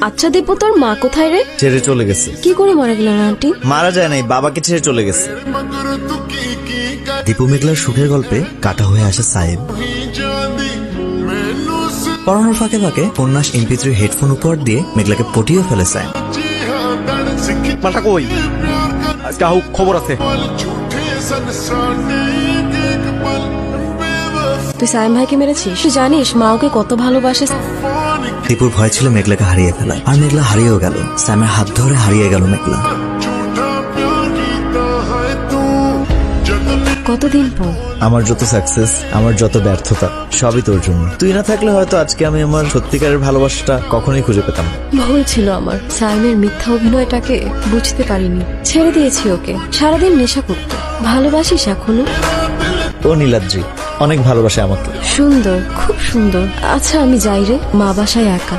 আচ্ছা দীপু, তোর মা কোথায় রে? ছেড়ে চলে গেছে। কি করে মারা গেল আন্টি? মারা যায় নাই, বাবাকে ছেড়ে চলে গেছে। দীপু মেঘলার সুখের গল্পে কাটা হয়ে আসে সাহেব। পড়ানোর ফাঁকে ফাঁকে উপন্যাস MP3 হেডফোন উপহার দিয়ে মেঘলাকে পটিয়ে ফেলে সাহেব। মাথা কই? আজকে আহুক খবর আছে। তুই সাইম ভাইকে মেরেছিস? তুই জানিস মা ওকে কত ভালোবাসে? দীপুর ভয় ছিল মেঘলাকে হারিয়ে ফেলা, আর মেঘলা হারিয়েও গেল। স্যামের হাত ধরে হারিয়ে গেল মেঘলা। কতদিন পর? আমার যত সাকসেস, আমার যত ব্যর্থতা, সবই তোর জন্য। তুই না থাকলে হয়তো আজকে আমি আমার সত্যিকারের ভালোবাসাটা কখনোই খুঁজে পেতাম না। ভুল ছিল আমার, সাইমের মিথ্যা অভিনয়টাকে বুঝতে পারিনি। ছেড়ে দিয়েছি ওকে, সারাদিন নেশা করতো। ভালোবাসিস এখনো? ও নীলাদ্রি অনেক ভালোবাসে আমাকে। সুন্দর, খুব সুন্দর। আচ্ছা আমি যাই রে, মা বাসায় একা।